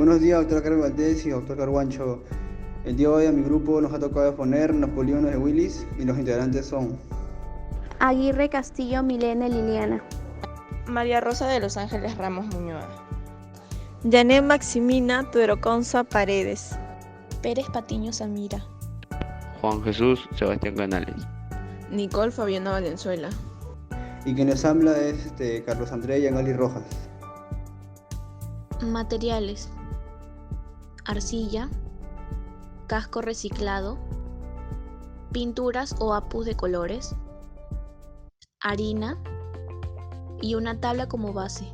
Buenos días, doctora Carmen Valdés y doctor Carguancho. El día de hoy a mi grupo nos ha tocado exponer los polígonos de Willis y los integrantes son Aguirre Castillo Milena Liliana. María Rosa de los Ángeles Ramos Muñoz. Janet Maximina Tueroconza Paredes. Pérez Patiño Samira. Juan Jesús Sebastián Canales. Nicole Fabiana Valenzuela. y quien les habla es Carlos Andrés Yangali Rojas. Materiales: arcilla, casco reciclado, pinturas o apus de colores, harina y una tabla como base.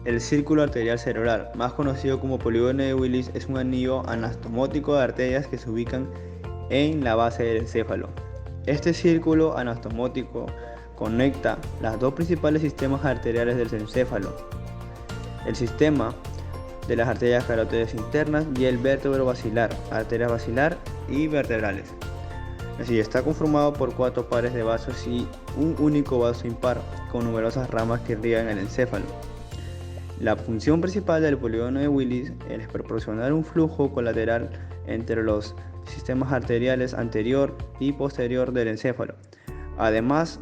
El círculo arterial cerebral, más conocido como polígono de Willis, es un anillo anastomótico de arterias que se ubican en la base del encéfalo. Este círculo anastomótico conecta los dos principales sistemas arteriales del encéfalo: el sistema de las arterias carótidas internas y el vértebro basilar, arterias basilar y vertebrales. Así, está conformado por 4 pares de vasos y un único vaso impar con numerosas ramas que irrigan el encéfalo. La función principal del polígono de Willis es proporcionar un flujo colateral entre los sistemas arteriales anterior y posterior del encéfalo. Además,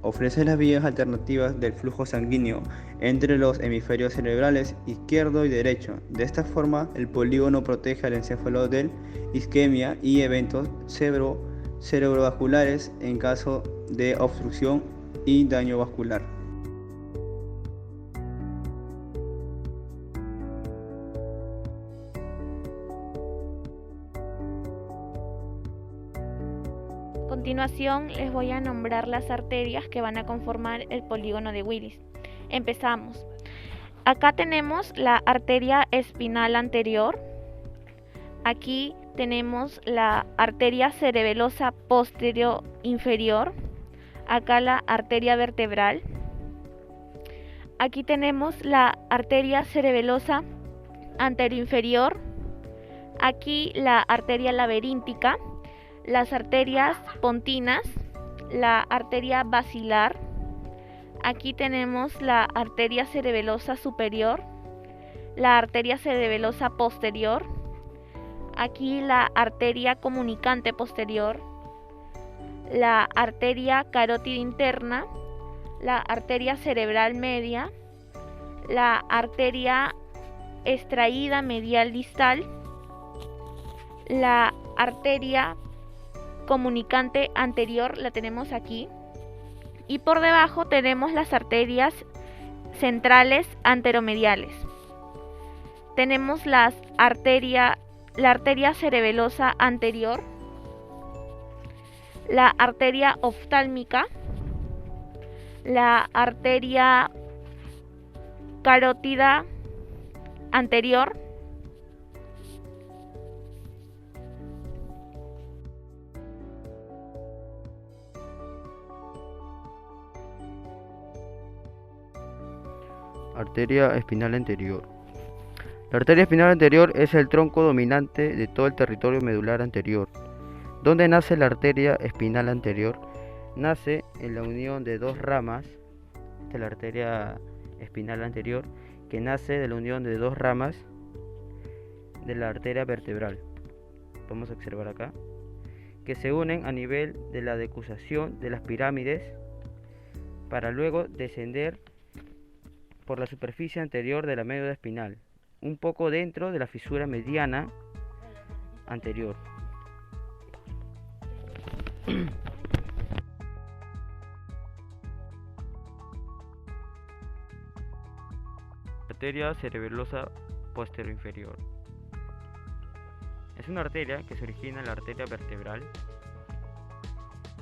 ofrece las vías alternativas del flujo sanguíneo entre los hemisferios cerebrales izquierdo y derecho. De esta forma, el polígono protege al encéfalo de isquemia y eventos cerebrovasculares en caso de obstrucción y daño vascular. A continuación les voy a nombrar las arterias que van a conformar el polígono de Willis. Empezamos. Acá tenemos la arteria espinal anterior. Aquí tenemos la arteria cerebelosa posterior inferior. Acá la arteria vertebral. Aquí tenemos la arteria cerebelosa anteroinferior. Aquí la arteria laberíntica, las arterias pontinas, la arteria basilar. Aquí tenemos la arteria cerebelosa superior, la arteria cerebelosa posterior. Aquí la arteria comunicante posterior, la arteria carótida interna, la arteria cerebral media, la arteria extraída medial distal, la arteria comunicante anterior la tenemos aquí, y por debajo tenemos las arterias centrales anteromediales. Tenemos la arteria cerebelosa anterior, la arteria oftálmica, la arteria carótida anterior, Arteria espinal anterior. La arteria espinal anterior es el tronco dominante de todo el territorio medular anterior. ¿Dónde nace la arteria espinal anterior? Nace en la unión de dos ramas. Esta es la arteria espinal anterior, que nace de la unión de dos ramas de la arteria vertebral. Vamos a observar acá, que se unen a nivel de la decusación de las pirámides para luego descender por la superficie anterior de la médula espinal, un poco dentro de la fisura mediana anterior. Arteria cerebelosa posterior-inferior. Es una arteria que se origina en la arteria vertebral.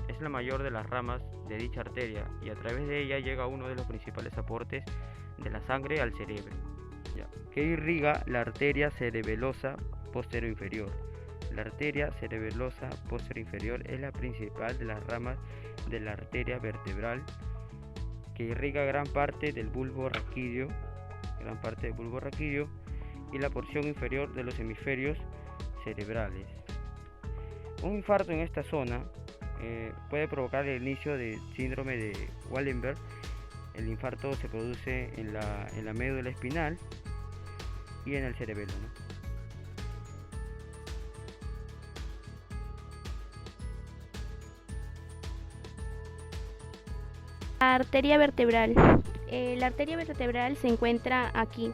Es la mayor de las ramas de dicha arteria y a través de ella llega uno de los principales aportes de la sangre al cerebro, que irriga la arteria cerebelosa posterior inferior. La arteria cerebelosa posterior inferior es la principal de las ramas de la arteria vertebral, que irriga gran parte del bulbo raquídeo y la porción inferior de los hemisferios cerebrales. Un infarto en esta zona puede provocar el inicio de síndrome de Wallenberg. El infarto se produce en la médula espinal y en el cerebelo, ¿no? Arteria vertebral. La arteria vertebral se encuentra aquí.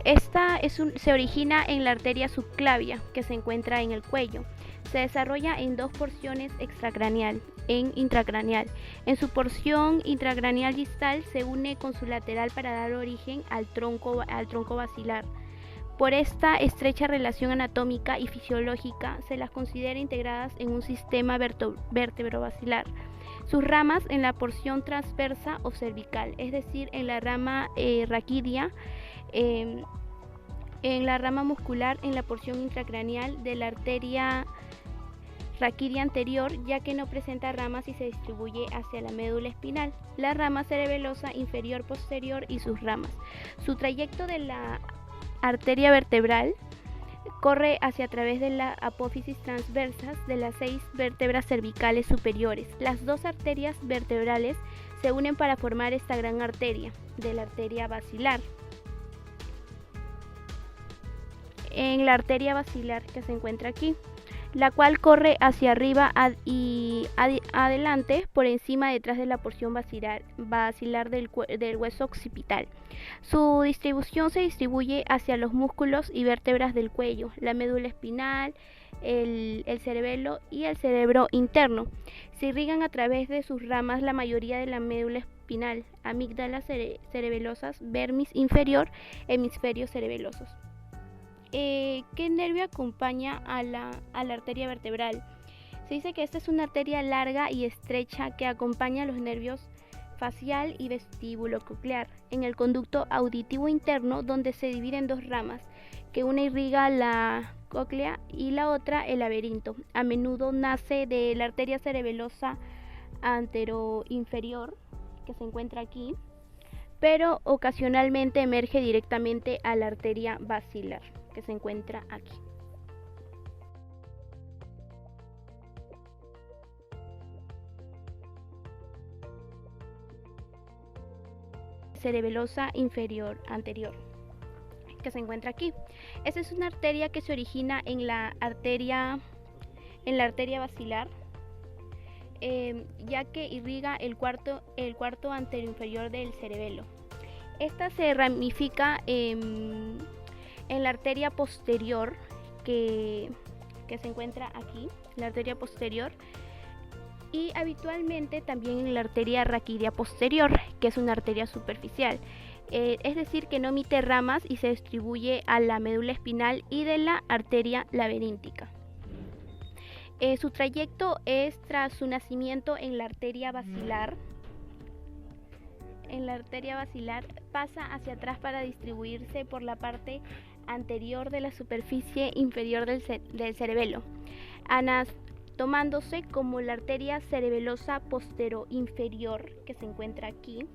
Esta se origina en la arteria subclavia, que se encuentra en el cuello. Se desarrolla en dos porciones extracraneal e intracraneal. En su porción intracraneal distal se une con su lateral para dar origen al tronco basilar. Por esta estrecha relación anatómica y fisiológica se las considera integradas en un sistema vertebrovasilar. Sus ramas en la porción transversa o cervical, es decir, en la rama raquídea, en la rama muscular, en la porción intracraneal de la arteria raquídea anterior, ya que no presenta ramas y se distribuye hacia la médula espinal, la rama cerebelosa inferior posterior y sus ramas. Su trayecto de la arteria vertebral corre hacia a través de la apófisis transversas de las 6 vértebras cervicales superiores. Las dos arterias vertebrales se unen para formar esta gran arteria, de la arteria basilar. En la arteria basilar que se encuentra aquí, la cual corre hacia arriba y adelante por encima detrás de la porción basilar del hueso occipital. Su distribución se distribuye hacia los músculos y vértebras del cuello, la médula espinal, el cerebelo y el cerebro interno. Se irrigan a través de sus ramas la mayoría de la médula espinal, amígdalas cerebelosas, vermis inferior, hemisferios cerebelosos. ¿Qué nervio acompaña a la arteria vertebral? Se dice que esta es una arteria larga y estrecha que acompaña a los nervios facial y vestíbulo-coclear en el conducto auditivo interno, donde se divide en dos ramas, que una irriga la cóclea y la otra el laberinto. A menudo nace de la arteria cerebelosa anteroinferior, que se encuentra aquí, pero ocasionalmente emerge directamente a la arteria basilar, que se encuentra aquí. Cerebelosa inferior anterior, que se encuentra aquí. Esta es una arteria que se origina en la arteria basilar, ya que irriga el cuarto anteroinferior del cerebelo. Esta se ramifica en la arteria posterior que se encuentra aquí, la arteria posterior, y habitualmente también en la arteria raquídea posterior, que es una arteria superficial, es decir, que no emite ramas y se distribuye a la médula espinal y de la arteria laberíntica. Su trayecto es tras su nacimiento en la arteria basilar. En la arteria basilar pasa hacia atrás para distribuirse por la parte anterior de la superficie inferior del cerebelo, tomándose como la arteria cerebelosa posteroinferior, que se encuentra aquí.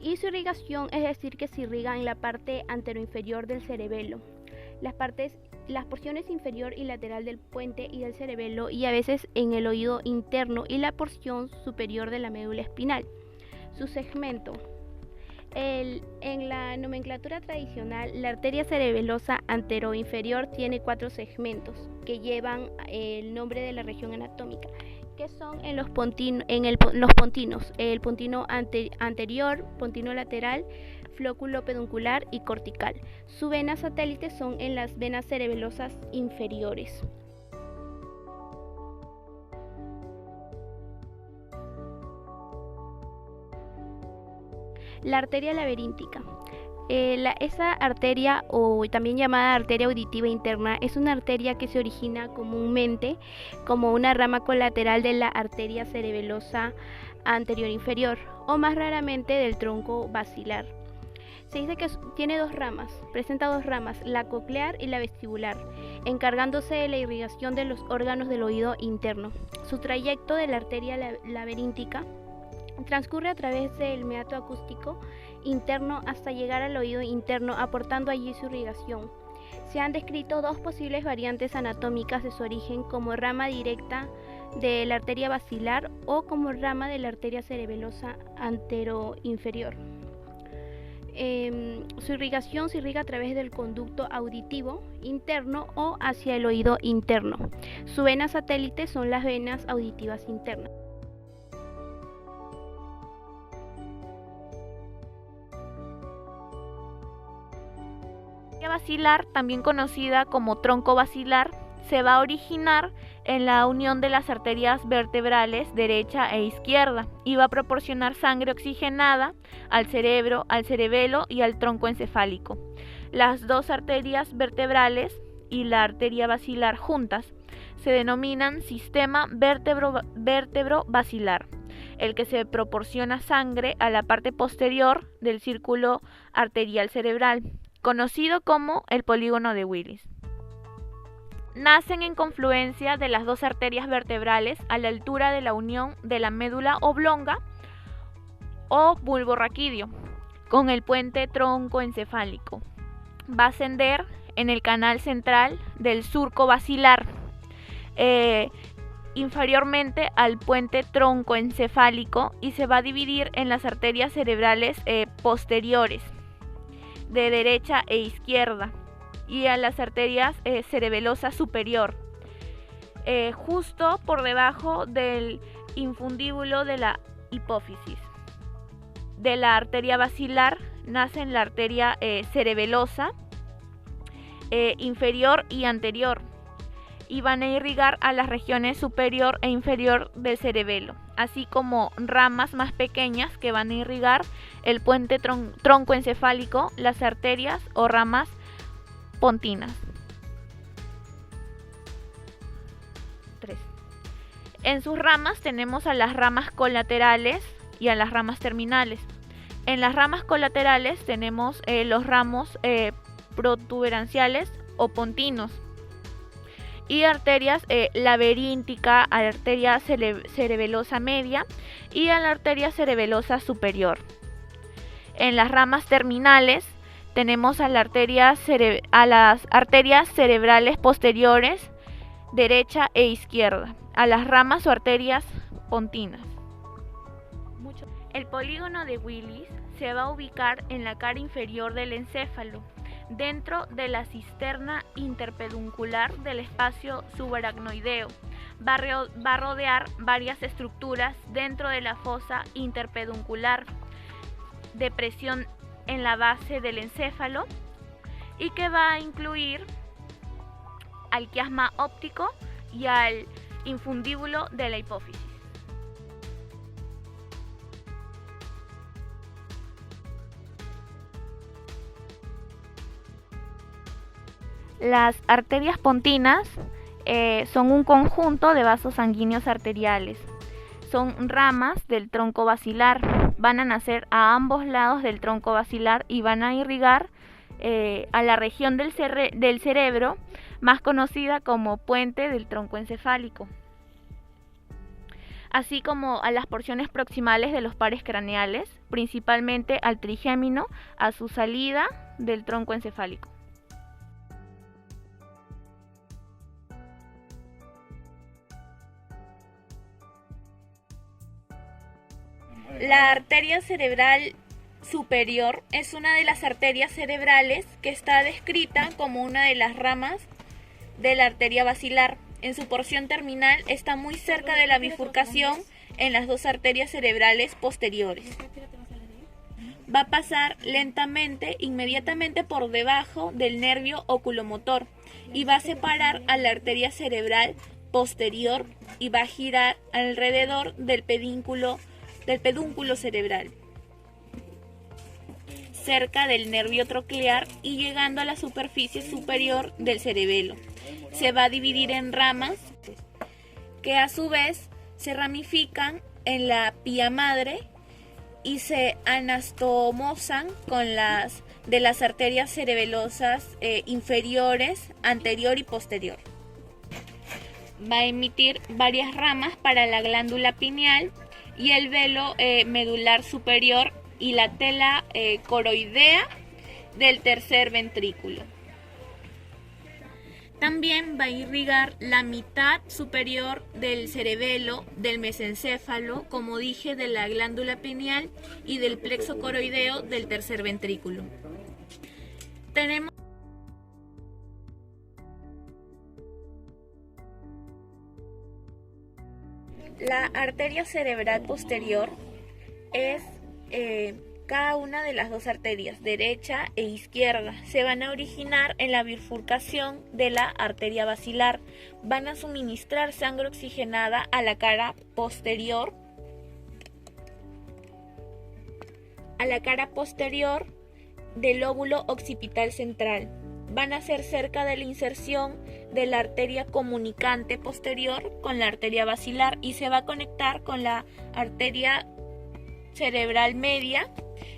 Y su irrigación, es decir, que se irriga en la parte anteroinferior del cerebelo, las porciones inferior y lateral del puente y del cerebelo, y a veces en el oído interno y la porción superior de la médula espinal. Su segmento. En la nomenclatura tradicional, la arteria cerebelosa anteroinferior tiene 4 segmentos que llevan el nombre de la región anatómica, que son los pontinos, el pontino anterior, pontino lateral, flóculo peduncular y cortical. Sus venas satélites son en las venas cerebelosas inferiores. La arteria laberíntica. Esa arteria, o también llamada arteria auditiva interna, es una arteria que se origina comúnmente como una rama colateral de la arteria cerebelosa anterior inferior, o más raramente del tronco basilar. Se dice que tiene presenta dos ramas, la coclear y la vestibular, encargándose de la irrigación de los órganos del oído interno. Su trayecto de la arteria laberíntica transcurre a través del meato acústico interno hasta llegar al oído interno, aportando allí su irrigación. Se han descrito dos posibles variantes anatómicas de su origen como rama directa de la arteria basilar o como rama de la arteria cerebelosa anteroinferior. Su irrigación se irriga a través del conducto auditivo interno o hacia el oído interno. Su vena satélite son las venas auditivas internas. La arteria basilar, también conocida como tronco basilar, se va a originar en la unión de las arterias vertebrales derecha e izquierda y va a proporcionar sangre oxigenada al cerebro, al cerebelo y al tronco encefálico. Las dos arterias vertebrales y la arteria basilar juntas se denominan sistema vértebro-basilar, el que se proporciona sangre a la parte posterior del círculo arterial cerebral, conocido como el polígono de Willis. Nacen en confluencia de las dos arterias vertebrales a la altura de la unión de la médula oblonga o bulbo raquídeo con el puente troncoencefálico. Va a ascender en el canal central del surco basilar, inferiormente al puente troncoencefálico, y se va a dividir en las arterias cerebrales posteriores de derecha e izquierda y a las arterias cerebelosa superior, justo por debajo del infundíbulo de la hipófisis. De la arteria basilar nacen la arteria cerebelosa inferior y anterior, y van a irrigar a las regiones superior e inferior del cerebelo, así como ramas más pequeñas que van a irrigar el puente troncoencefálico, las arterias o ramas pontinas. 3. En sus ramas tenemos a las ramas colaterales y a las ramas terminales. En las ramas colaterales tenemos los ramos protuberanciales o pontinos y arterias laberíntica, a la arteria cerebelosa media y a la arteria cerebelosa superior. En las ramas terminales tenemos a las arterias cerebrales posteriores, derecha e izquierda, a las ramas o arterias pontinas. El polígono de Willis se va a ubicar en la cara inferior del encéfalo, dentro de la cisterna interpeduncular del espacio subaracnoideo. Va a rodear varias estructuras dentro de la fosa interpeduncular, depresión en la base del encéfalo, y que va a incluir al quiasma óptico y al infundíbulo de la hipófisis. Las arterias pontinas son un conjunto de vasos sanguíneos arteriales. Son ramas del tronco basilar. Van a nacer a ambos lados del tronco basilar y van a irrigar a la región del cerebro más conocida como puente del tronco encefálico, así como a las porciones proximales de los pares craneales, principalmente al trigémino a su salida del tronco encefálico. La arteria cerebral superior es una de las arterias cerebrales que está descrita como una de las ramas de la arteria basilar. En su porción terminal está muy cerca de la bifurcación en las dos arterias cerebrales posteriores. Va a pasar lentamente, inmediatamente por debajo del nervio oculomotor, y va a separar a la arteria cerebral posterior y va a girar alrededor del pedúnculo cerebral, cerca del nervio troclear y llegando a la superficie superior del cerebelo. Se va a dividir en ramas que a su vez se ramifican en la pía madre y se anastomosan con las de las arterias cerebelosas inferiores, anterior y posterior. Va a emitir varias ramas para la glándula pineal y el velo medular superior y la tela coroidea del tercer ventrículo. También va a irrigar la mitad superior del cerebelo, del mesencéfalo, como dije, de la glándula pineal y del plexo coroideo del tercer ventrículo. Tenemos la arteria cerebral posterior, es cada una de las dos arterias, derecha e izquierda. Se van a originar en la bifurcación de la arteria basilar. Van a suministrar sangre oxigenada a la cara posterior, del lóbulo occipital central. Van a ser cerca de la inserción de la arteria comunicante posterior con la arteria basilar y se va a conectar con la arteria cerebral media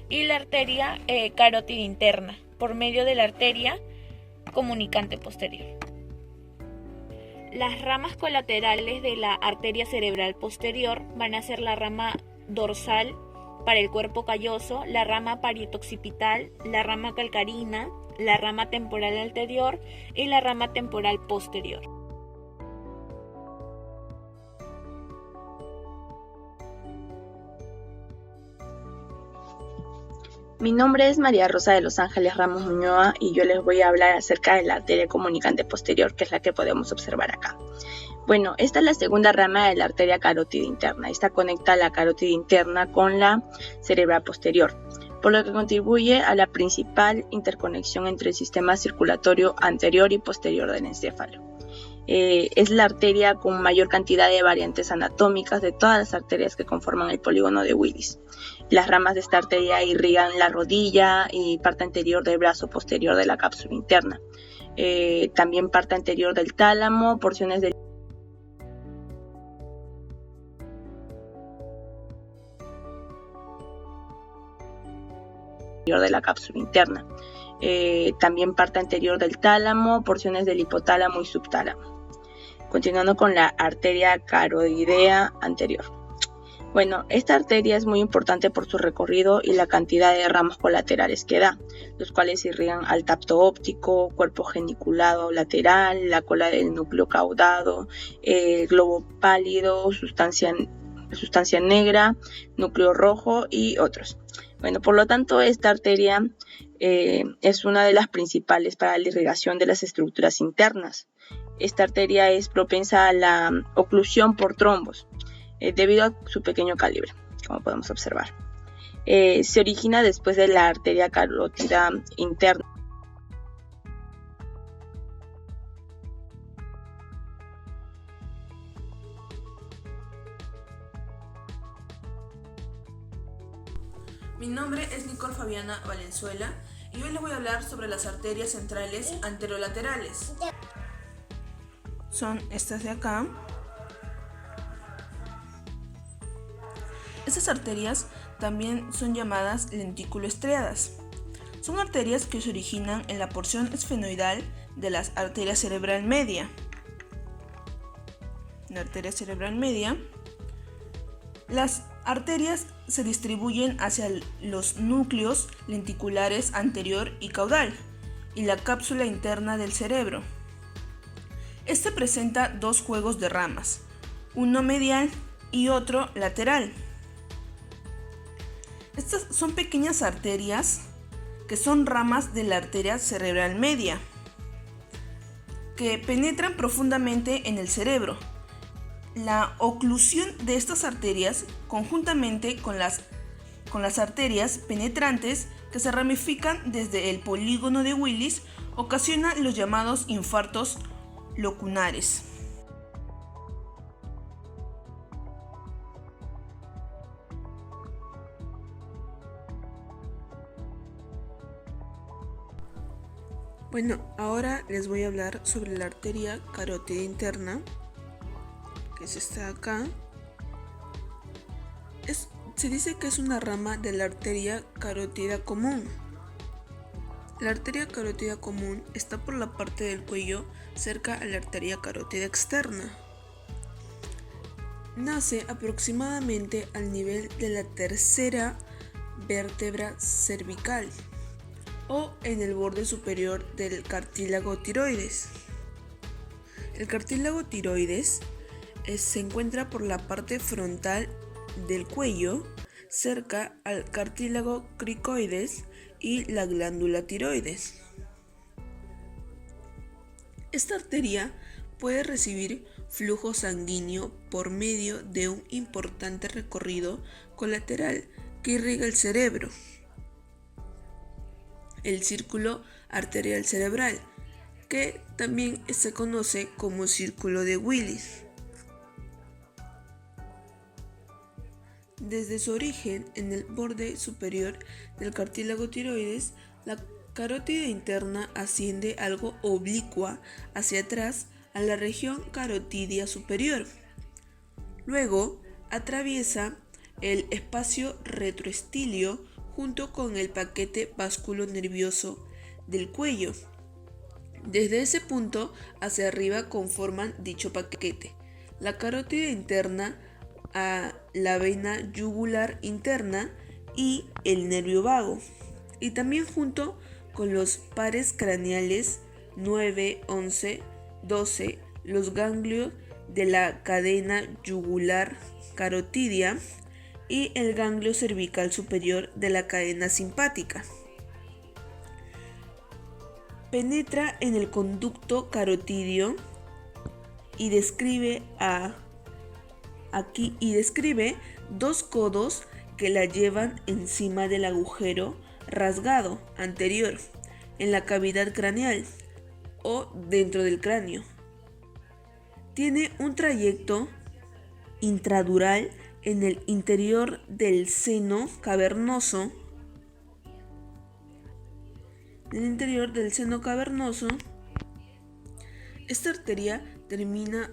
y la arteria carótida interna por medio de la arteria comunicante posterior. Las ramas colaterales de la arteria cerebral posterior van a ser la rama dorsal para el cuerpo calloso, la rama parietoccipital, la rama calcarina, la rama temporal anterior y la rama temporal posterior. Mi nombre es María Rosa de los Ángeles Ramos Muñoa y yo les voy a hablar acerca de la arteria comunicante posterior, que es la que podemos observar acá. Bueno, esta es la segunda rama de la arteria carótida interna. Esta conecta la carótida interna con la cerebral posterior, por lo que contribuye a la principal interconexión entre el sistema circulatorio anterior y posterior del encéfalo. Es la arteria con mayor cantidad de variantes anatómicas de todas las arterias que conforman el polígono de Willis. Las ramas de esta arteria irrigan la rodilla y parte anterior del brazo posterior de la cápsula interna. También parte anterior del tálamo, porciones del de la cápsula interna. También parte anterior del tálamo, porciones del hipotálamo y subtálamo. Continuando con la arteria caroidea anterior. Bueno, esta arteria es muy importante por su recorrido y la cantidad de ramos colaterales que da, los cuales irrigan al tacto óptico, cuerpo geniculado lateral, la cola del núcleo caudado, globo pálido, sustancia negra, núcleo rojo y otros. Bueno, por lo tanto, esta arteria es una de las principales para la irrigación de las estructuras internas. Esta arteria es propensa a la oclusión por trombos, debido a su pequeño calibre, como podemos observar. Se origina después de la arteria carótida interna. Mi nombre es Nicole Fabiana Valenzuela y hoy les voy a hablar sobre las arterias centrales anterolaterales. Son estas de acá. Estas arterias también son llamadas lentículo estriadas. Son arterias que se originan en la porción esfenoidal de la arteria cerebral media. La arteria cerebral media. Las arterias se distribuyen hacia los núcleos lenticulares anterior y caudal y la cápsula interna del cerebro. Este presenta dos juegos de ramas, uno medial y otro lateral. Estas son pequeñas arterias que son ramas de la arteria cerebral media, que penetran profundamente en el cerebro. La oclusión de estas arterias, conjuntamente con las arterias penetrantes que se ramifican desde el polígono de Willis, ocasiona los llamados infartos locunares. Bueno, ahora les voy a hablar sobre la arteria carótida interna, que es esta de acá. Se dice que es una rama de la arteria carótida común. La arteria carótida común está por la parte del cuello cerca a la arteria carótida externa. Nace aproximadamente al nivel de la tercera vértebra cervical o en el borde superior del cartílago tiroides. El cartílago tiroides se encuentra por la parte frontal del cuello, cerca al cartílago cricoides y la glándula tiroides. Esta arteria puede recibir flujo sanguíneo por medio de un importante recorrido colateral que irriga el cerebro. El círculo arterial cerebral, que también se conoce como círculo de Willis. Desde su origen en el borde superior del cartílago tiroides, la carótida interna asciende algo oblicua hacia atrás a la región carotidia superior. Luego atraviesa el espacio retroestilio junto con el paquete vasculonervioso del cuello. Desde ese punto hacia arriba conforman dicho paquete la carótida interna, a la vena yugular interna y el nervio vago, y también junto con los pares craneales 9, 11, 12, los ganglios de la cadena yugular carotidia y el ganglio cervical superior de la cadena simpática. Penetra en el conducto carotidio y describe dos codos que la llevan encima del agujero rasgado anterior en la cavidad craneal o dentro del cráneo. Tiene un trayecto intradural en el interior del seno cavernoso. Esta arteria termina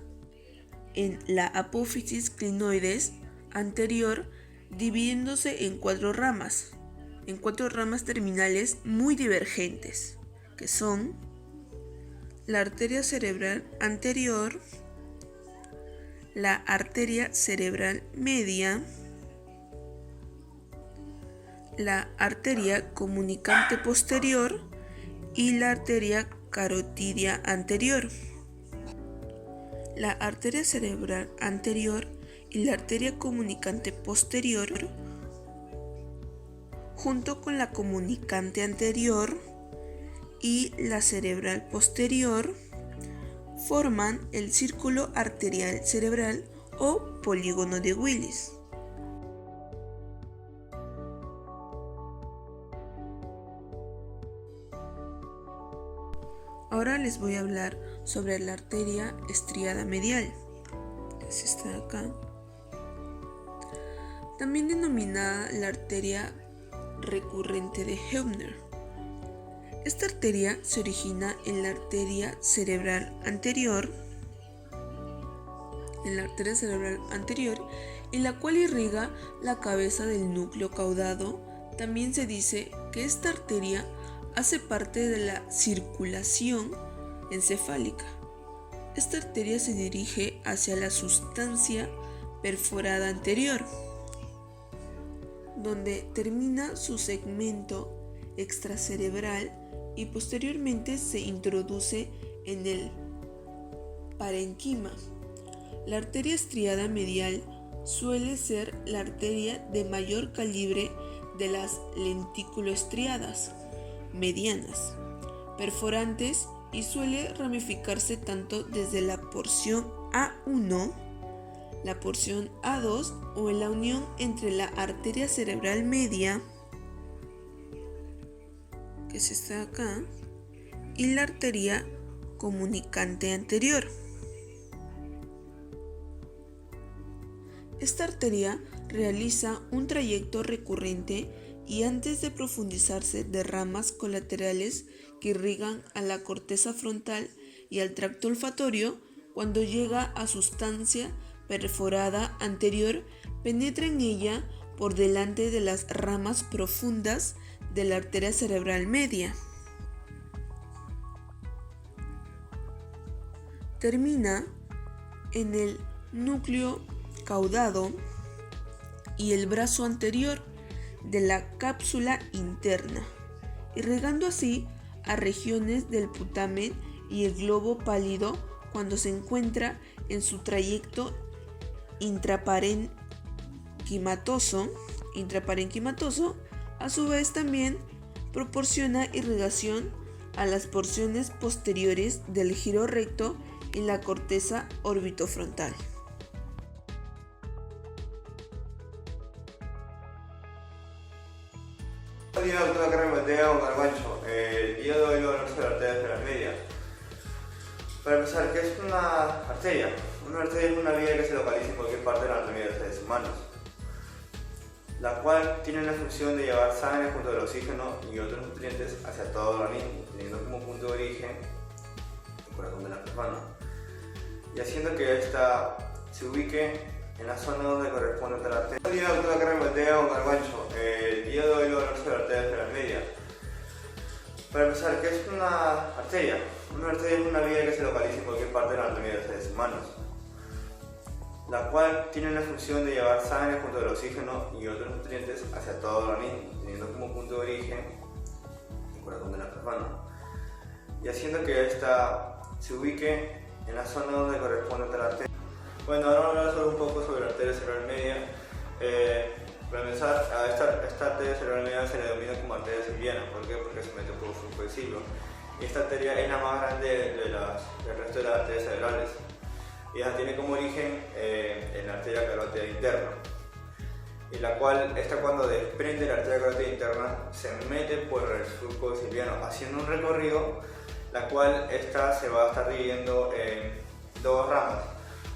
en la apófisis clinoides anterior, dividiéndose en cuatro ramas terminales muy divergentes, que son la arteria cerebral anterior, la arteria cerebral media, la arteria comunicante posterior y la arteria carotidia anterior. La arteria cerebral anterior y la arteria comunicante posterior, junto con la comunicante anterior y la cerebral posterior, forman el círculo arterial cerebral o polígono de Willis. Ahora les voy a hablar sobre la arteria estriada medial, que es esta de acá, también denominada la arteria recurrente de Hebner. Esta arteria se origina en la arteria cerebral anterior, en la cual irriga la cabeza del núcleo caudado. También se dice que esta arteria hace parte de la circulación encefálica. Esta arteria se dirige hacia la sustancia perforada anterior, donde termina su segmento extracerebral y posteriormente se introduce en el parenquima. La arteria estriada medial suele ser la arteria de mayor calibre de las lenticuloestriadas medianas, perforantes, y suele ramificarse tanto desde la porción A1, la porción A2 o en la unión entre la arteria cerebral media, que es esta de acá, y la arteria comunicante anterior. Esta arteria realiza un trayecto recurrente y antes de profundizarse de ramas colaterales que irrigan a la corteza frontal y al tracto olfatorio, cuando llega a sustancia perforada anterior, penetra en ella por delante de las ramas profundas de la arteria cerebral media. Termina en el núcleo caudado y el brazo anterior de la cápsula interna, irrigando así a regiones del putamen y el globo pálido cuando se encuentra en su trayecto intraparenquimatoso. A su vez también proporciona irrigación a las porciones posteriores del giro recto y la corteza orbitofrontal. Buen día, doctora Carmen Mateo Garbancho. El día de hoy lo vamos a hablar de la arteria cerebral media. Para empezar, ¿qué es una arteria? Una arteria es una vía que se localiza en cualquier parte de la anatomía de los seres humanos, la cual tiene la función de llevar sangre junto al oxígeno y otros nutrientes hacia todo el organismo, teniendo como punto de origen el corazón de la persona, y haciendo que ésta se ubique en la zona donde corresponde a la arteria. Buen día, doctora Carmen Mateo Garbancho. El día de hoy lo vamos a hablar de la arteria cerebral media. Para empezar, ¿qué es una arteria? Una arteria es una vía que se localiza en cualquier parte de la anatomía de los seres humanos, la cual tiene la función de llevar sangre junto al oxígeno y otros nutrientes hacia todo el organismo, teniendo como punto de origen el corazón de la persona, y haciendo que ésta se ubique en la zona donde corresponde a la arteria. Bueno, ahora vamos a hablar solo un poco sobre la arteria cerebral media. Para empezar, a esta arteria cerebral media se le denomina como arteria silviana. ¿Por qué? Porque se mete por el surco del silvio. Y esta arteria es la más grande del resto de las arterias cerebrales. Y ella tiene como origen en la arteria carótida interna, y la cual, cuando desprende la arteria carótida interna, se mete por el surco silviano, haciendo un recorrido, la cual se va a estar dividiendo en dos ramas,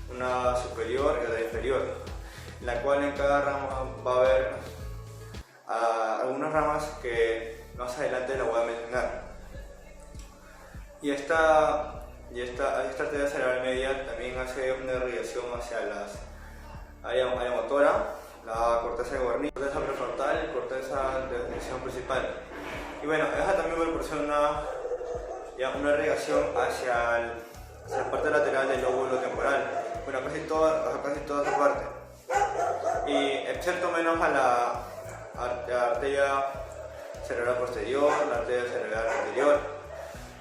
una superior y otra inferior, la cual en cada rama va a haber algunas ramas que más adelante las voy a mencionar. Y esta arteria cerebral media también hace una irrigación hacia las área motora, la corteza de Wernicke, corteza prefrontal y corteza de dirección principal. Y bueno, esa también proporciona una irrigación hacia la parte lateral del lóbulo temporal. Bueno, casi toda esa parte. Y excepto menos a la arteria cerebral posterior, la arteria cerebral anterior,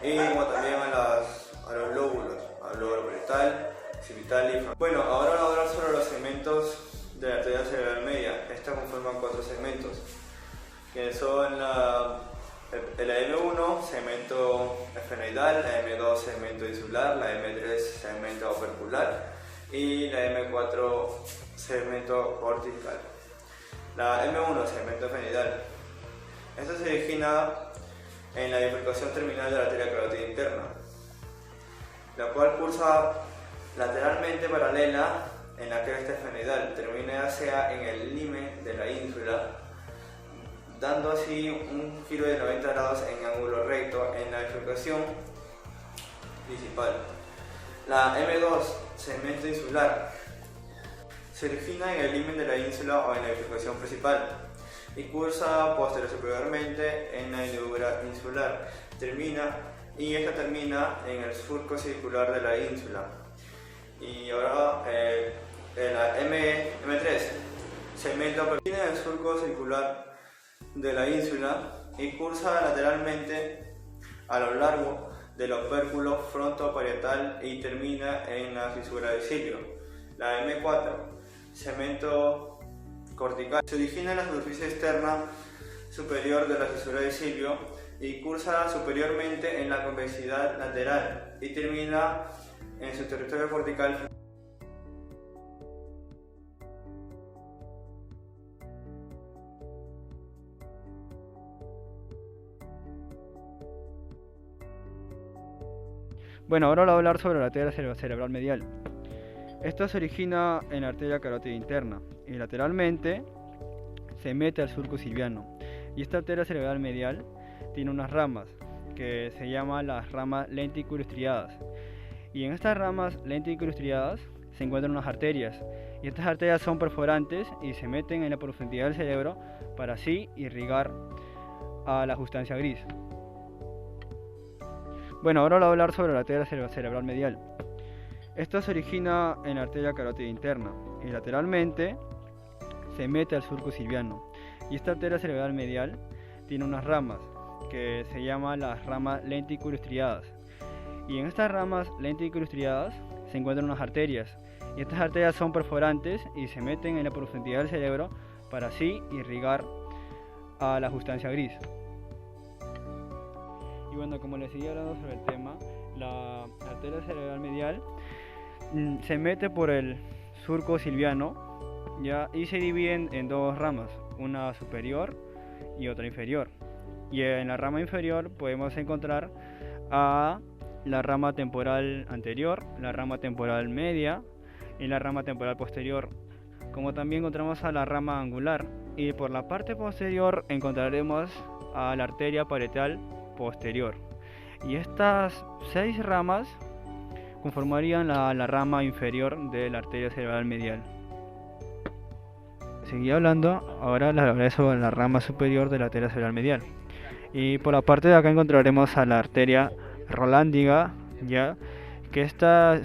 y como también a los lóbulos, al lóbulo parietal, occipital y frontal. Bueno, ahora vamos a hablar sobre los segmentos de la arteria cerebral media. Esta conforman 4 segmentos, que son la M1, segmento esfenoidal, la M2, segmento insular, la M3, segmento opercular, y la M4, segmento cortical. La M1, segmento esfenoidal. Esta se origina en la bifurcación terminal de la arteria carótida interna, la cual cursa lateralmente paralela en la cresta esfenoidal, termina hacia en el limen de la ínsula, dando así un giro de 90 grados en ángulo recto en la bifurcación principal. La M2, segmento insular, se origina en el limen de la ínsula o en la bifurcación principal y cursa posterior superiormente en la hendidura insular. Esta termina en el surco circular de la ínsula. Y ahora la M3, segmento termina en el surco circular de la ínsula y cursa lateralmente a lo largo del opérculo frontoparietal y termina en la fisura del cilio. La M4, segmento cortical, se origina en la superficie externa superior de la fisura del cilio y cursa superiormente en la convexidad lateral y termina en su territorio cortical. Bueno, ahora voy a hablar sobre la arteria cerebral medial. Esta se origina en la arteria carótida interna y lateralmente se mete al surco silviano. Y esta arteria cerebral medial tiene unas ramas que se llaman las ramas lenticulostriadas. Y en estas ramas lenticulostriadas se encuentran unas arterias. Y estas arterias son perforantes y se meten en la profundidad del cerebro para así irrigar a la sustancia gris. Bueno, ahora voy a hablar sobre la arteria cerebral medial. Esta se origina en la arteria carótida interna y lateralmente se mete al surco silviano. Y esta arteria cerebral medial tiene unas ramas que se llaman las ramas lenticulostriadas. Y en estas ramas lenticular estriadas se encuentran unas arterias. Y estas arterias son perforantes y se meten en la profundidad del cerebro para así irrigar a la sustancia gris. Y bueno, como les seguía hablando sobre el tema, la arteria cerebral medial se mete por el surco silviano, ¿ya? Y se dividen en dos ramas, una superior y otra inferior. Y en la rama inferior podemos encontrar a la rama temporal anterior, la rama temporal media y la rama temporal posterior, como también encontramos a la rama angular, y por la parte posterior encontraremos a la arteria parietal posterior. Y estas 6 ramas conformarían la rama inferior de la arteria cerebral medial. Seguí hablando, ahora les hablaré sobre la rama superior de la arteria cerebral medial. Y por la parte de acá encontraremos a la arteria rolándica, ya que está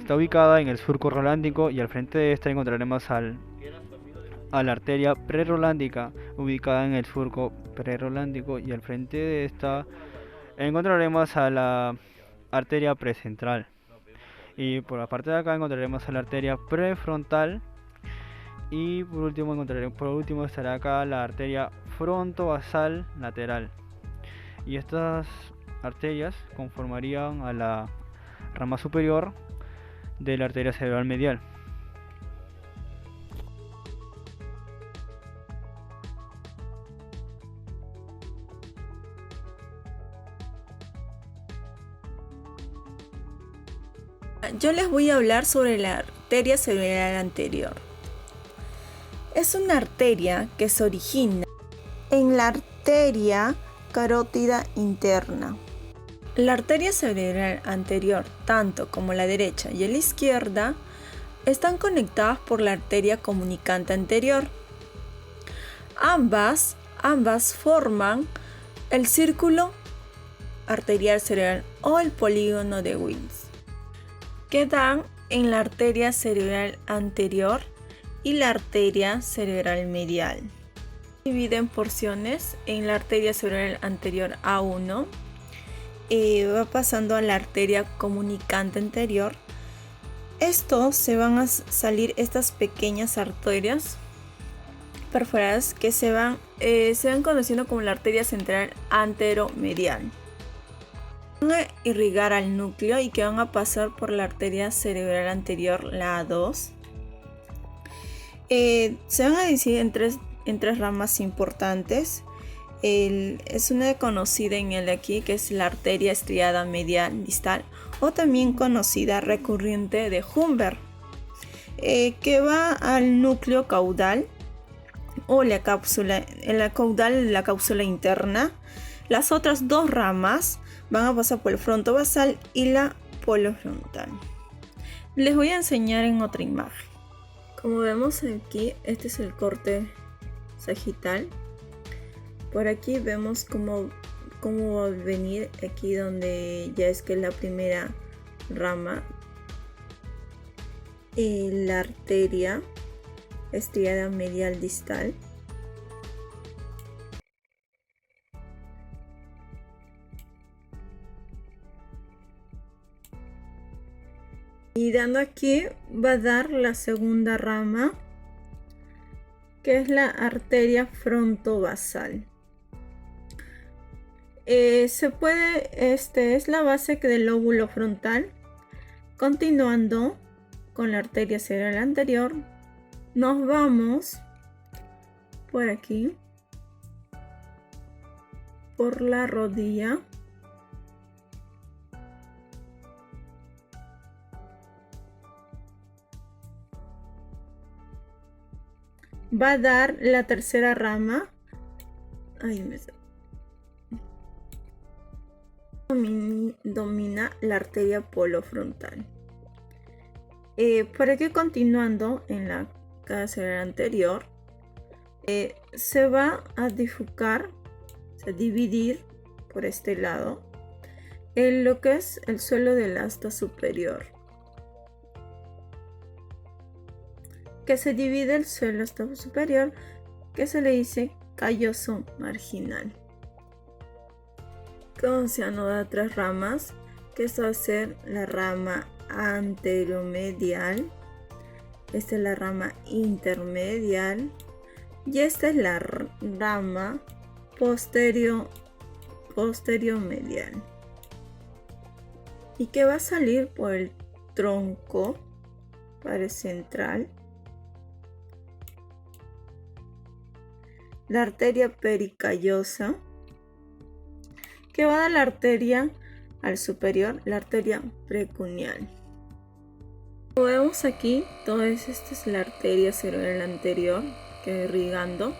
ubicada en el surco rolándico, y al frente de esta encontraremos a la arteria prerolándica, ubicada en el surco prerolándico, y al frente de esta encontraremos a la arteria precentral. Y por la parte de acá encontraremos a la arteria prefrontal, y por último estará acá la arteria frontovasal lateral. Y estas arterias conformarían a la rama superior de la arteria cerebral medial. Yo les voy a hablar sobre la arteria cerebral anterior. Es una arteria que se origina en la arteria carótida interna. La arteria cerebral anterior, tanto como la derecha y la izquierda, están conectadas por la arteria comunicante anterior. Ambas forman el círculo arterial cerebral o el polígono de Willis, que dan en la arteria cerebral anterior y la arteria cerebral medial. Dividen porciones en la arteria cerebral anterior A1, va pasando a la arteria comunicante anterior. Estos se van a salir estas pequeñas arterias perforadas que se van conociendo como la arteria central anteromedial. Van a irrigar al núcleo y que van a pasar por la arteria cerebral anterior, la A2. Se van a dividir en tres ramas importantes. Es una conocida en el aquí, que es la arteria estriada medial distal, o también conocida recurrente de Humbert, que va al núcleo caudal o la cápsula interna. Las otras dos ramas van a pasar por el frontovasal y la polofrontal. Les voy a enseñar en otra imagen. Como vemos aquí, este es el corte sagital. Por aquí vemos cómo va a venir aquí donde ya es que la primera rama, la arteria estriada medial distal. Y dando aquí va a dar la segunda rama, que es la arteria frontovasal. Es la base del lóbulo frontal. Continuando con la arteria cerebral anterior, nos vamos por aquí, por la rodilla. Va a dar la tercera rama. Domina la arteria polofrontal. Por aquí, continuando en la cara cerebral anterior, se va a dividir por este lado en lo que es el suelo del asta superior, que se divide el suelo asta superior, que se le dice calloso marginal. Como se anoda tres ramas, que esta va a ser la rama anteromedial, esta es la rama intermedial y esta es la rama posterior-medial, y que va a salir por el tronco central, la arteria pericallosa, que va a dar la arteria al superior, la arteria precuneal. Como vemos aquí, esta es la arteria cerebral anterior que va irrigando.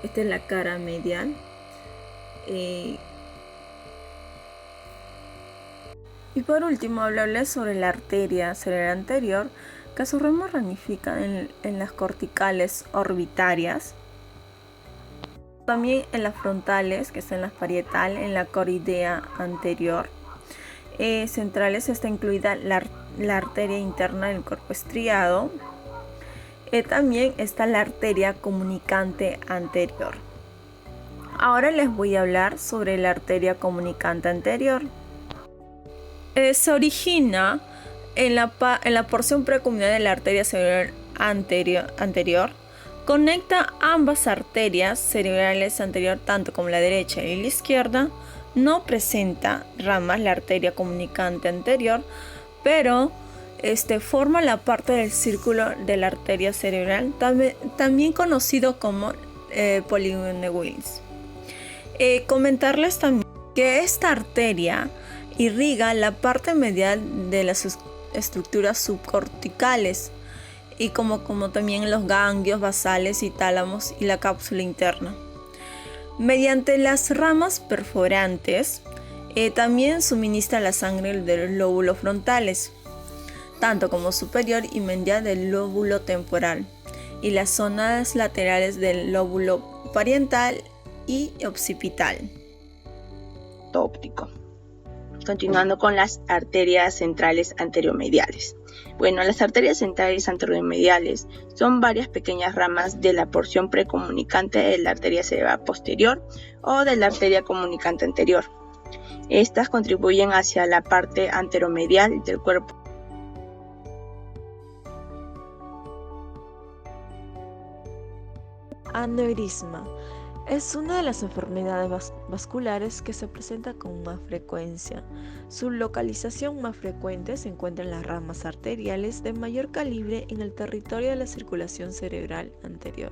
Esta es la cara medial. Y por último, hablarles sobre la arteria cerebral anterior, que a su rama ramifica en las corticales orbitarias, también en las frontales, que están en la parietal, en la coroidea anterior. Centrales está incluida la arteria interna del cuerpo estriado. También está la arteria comunicante anterior. Ahora les voy a hablar sobre la arteria comunicante anterior. Se origina en la porción precuneal de la arteria cerebral anterior. Conecta ambas arterias cerebrales anterior, tanto como la derecha y la izquierda. No presenta ramas la arteria comunicante anterior, pero forma la parte del círculo de la arteria cerebral, también conocido como polígono de Willis. Comentarles también que esta arteria irriga la parte medial de las estructuras subcorticales, y como también los ganglios basales y tálamos y la cápsula interna. Mediante las ramas perforantes, también suministra la sangre de los lóbulos frontales, tanto como superior y medial del lóbulo temporal, y las zonas laterales del lóbulo parietal y occipital. Óptico. Continuando con las arterias centrales anteromediales. Bueno, las arterias centrales anteromediales son varias pequeñas ramas de la porción precomunicante de la arteria cerebral posterior o de la arteria comunicante anterior. Estas contribuyen hacia la parte anteromedial del cuerpo. Aneurisma es una de las enfermedades vasculares que se presenta con más frecuencia. Su localización más frecuente se encuentra en las ramas arteriales de mayor calibre en el territorio de la circulación cerebral anterior.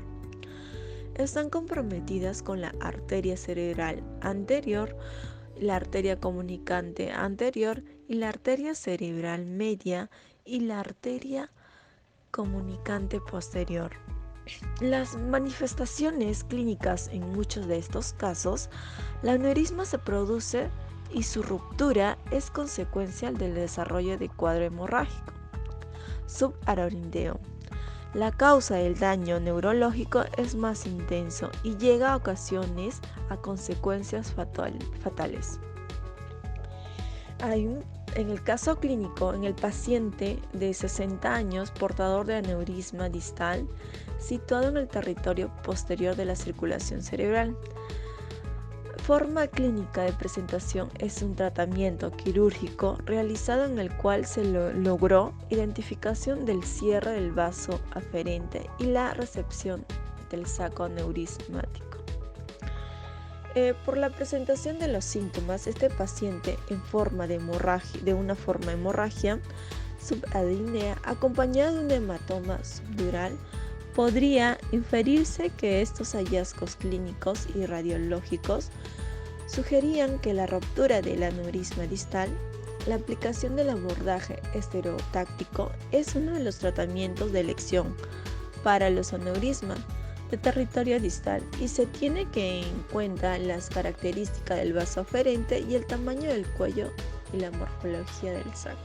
Están comprometidas con la arteria cerebral anterior, la arteria comunicante anterior y la arteria cerebral media y la arteria comunicante posterior. Las manifestaciones clínicas en muchos de estos casos, la aneurisma se produce y su ruptura es consecuencia del desarrollo de cuadro hemorrágico subarritmio. La causa del daño neurológico es más intenso y llega a ocasiones a consecuencias fatales. En el caso clínico, en el paciente de 60 años portador de aneurisma distal situado en el territorio posterior de la circulación cerebral. Forma clínica de presentación es un tratamiento quirúrgico realizado en el cual se logró identificación del cierre del vaso aferente y la recepción del saco aneurismático. Por la presentación de los síntomas, este paciente de una forma hemorragia subarritmia acompañada de un hematoma subdural, podría inferirse que estos hallazgos clínicos y radiológicos sugerían que la ruptura del aneurisma distal, la aplicación del abordaje estereotáctico es uno de los tratamientos de elección para los aneurismas de territorio distal y se tiene que en cuenta las características del vaso aferente y el tamaño del cuello y la morfología del saco.